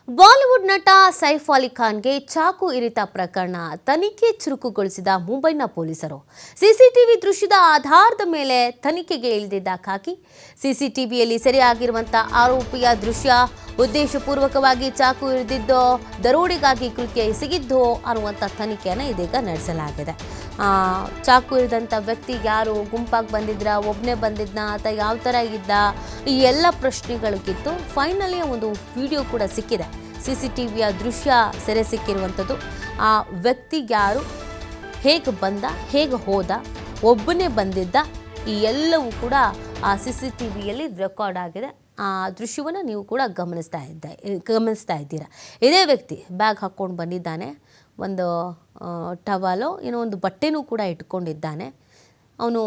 Bollywood ನಟ ಸೈಫ್ ಅಲಿ ಖಾನ್ಗೆ ಚಾಕು ಇರಿತ ಪ್ರಕರಣ ತನಿಖೆ ಚುರುಕುಗೊಳಿಸಿದ ಮುಂಬೈನ ಪೊಲೀಸರು ಸಿಸಿಟಿವಿ ದೃಶ್ಯದ ಆಧಾರದ ಮೇಲೆ ತನಿಖೆಗೆ ಇಳಿದಿದ್ದ ಖಾಕಿ ಸಿಸಿಟಿವಿಯಲ್ಲಿ ಸೆರೆಯಾಗಿರುವಂತಹ ಆರೋಪಿಯ ದೃಶ್ಯ ಉದ್ದೇಶಪೂರ್ವಕವಾಗಿ ಚಾಕು ಇರಿದಿದ್ದೋ ದರೋಡೆಗಾಗಿ ಕೃತ್ಯ ಎಸಗಿದ್ದೋ ಅನ್ನುವಂಥ ತನಿಖೆಯನ್ನು ಇದೀಗ ನಡೆಸಲಾಗಿದೆ. ಚಾಕು ಇರಿದಂಥ ವ್ಯಕ್ತಿ ಯಾರು, ಗುಂಪಾಗಿ ಬಂದಿದ್ರಾ, ಒಬ್ಬನೇ ಬಂದಿದ್ನಾ ಅಥವಾ ಯಾವ ಥರ ಇದ್ದ, ಈ ಎಲ್ಲ ಪ್ರಶ್ನೆಗಳಿಗಿತ್ತು. ಫೈನಲಿ ಒಂದು ವಿಡಿಯೋ ಕೂಡ ಸಿಕ್ಕಿದೆ. ಸಿಸಿಟಿವಿಯ ದೃಶ್ಯ ಸೆರೆ ಸಿಕ್ಕಿರುವಂಥದ್ದು. ಆ ವ್ಯಕ್ತಿ ಯಾರು, ಹೇಗೆ ಬಂದ, ಹೇಗೆ ಹೋದ, ಒಬ್ಬನೇ ಬಂದಿದ್ದ, ಈ ಎಲ್ಲವೂ ಕೂಡ ಆ ಸಿಸಿಟಿವಿಯಲ್ಲಿ ರೆಕಾರ್ಡ್ ಆಗಿದೆ. ಆ ದೃಶ್ಯವನ್ನು ನೀವು ಕೂಡ ಗಮನಿಸ್ತಾ ಇದ್ದೀರಾ. ಇದೇ ವ್ಯಕ್ತಿ ಬ್ಯಾಗ್ ಹಾಕ್ಕೊಂಡು ಬಂದಿದ್ದಾನೆ, ಒಂದು ಟವಲೋ ಏನೋ ಒಂದು ಬಟ್ಟೆನೂ ಕೂಡ ಇಟ್ಕೊಂಡಿದ್ದಾನೆ. ಅವನು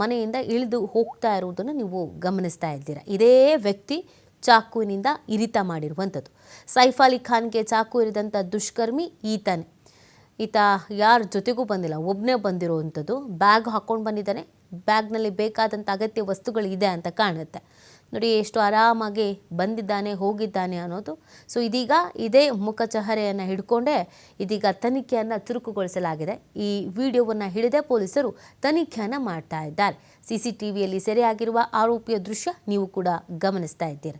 ಮನೆಯಿಂದ ಇಳಿದು ಹೋಗ್ತಾ ಇರುವುದನ್ನು ನೀವು ಗಮನಿಸ್ತಾ ಇದ್ದೀರಾ. ಇದೇ ವ್ಯಕ್ತಿ ಚಾಕುವಿನಿಂದ ಇರಿತ ಮಾಡಿರುವಂಥದ್ದು. ಸೈಫ್ ಅಲಿ ಖಾನ್ಗೆ ಚಾಕು ಇರಿದಂಥ ದುಷ್ಕರ್ಮಿ ಈತನೇ. ಈತ ಯಾರ ಜೊತೆಗೂ ಬಂದಿಲ್ಲ, ಒಬ್ಬನೇ ಬಂದಿರುವಂಥದ್ದು. ಬ್ಯಾಗ್ ಹಾಕ್ಕೊಂಡು ಬಂದಿದ್ದಾನೆ. ಬ್ಯಾಗ್ನಲ್ಲಿ ಬೇಕಾದಂಥ ಅಗತ್ಯ ವಸ್ತುಗಳಿದೆ ಅಂತ ಕಾಣುತ್ತೆ. ನೋಡಿ ಎಷ್ಟು ಆರಾಮಾಗಿ ಬಂದಿದ್ದಾನೆ, ಹೋಗಿದ್ದಾನೆ ಅನ್ನೋದು. ಸೊ ಇದೀಗ ಇದೇ ಮುಖಚಹರೆಯನ್ನು ಹಿಡ್ಕೊಂಡೇ ಇದೀಗ ತನಿಖೆಯನ್ನು ಚುರುಕುಗೊಳಿಸಲಾಗಿದೆ. ಈ ವಿಡಿಯೋವನ್ನು ಹಿಡಿದೇ ಪೊಲೀಸರು ತನಿಖೆಯನ್ನು ಮಾಡ್ತಾ ಇದ್ದಾರೆ. ಸಿಸಿಟಿವಿಯಲ್ಲಿ ಸೆರೆಯಾಗಿರುವ ಆರೋಪಿಯ ದೃಶ್ಯ ನೀವು ಕೂಡ ಗಮನಿಸ್ತಾ ಇದ್ದೀರ.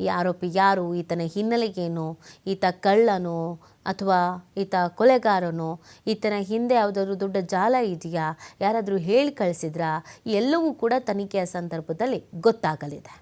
ಈ ಆರೋಪಿ ಯಾರು, ಈತನ ಹಿನ್ನೆಲೆ ಏನು, ಈತ ಕಳ್ಳನೋ ಅಥವಾ ಈತ ಕೊಲೆಗಾರನೋ, ಈತನ ಹಿಂದೆ ಯಾವುದಾದ್ರೂ ದೊಡ್ಡ ಜಾಲ ಇದೆಯಾ, ಯಾರಾದರೂ ಹೇಳಿ ಕಳಿಸಿದ್ರಾ, ಎಲ್ಲವೂ ಕೂಡ ತನಿಖೆಯ ಸಂದರ್ಭದಲ್ಲಿ ಗೊತ್ತಾಗಲಿದೆ.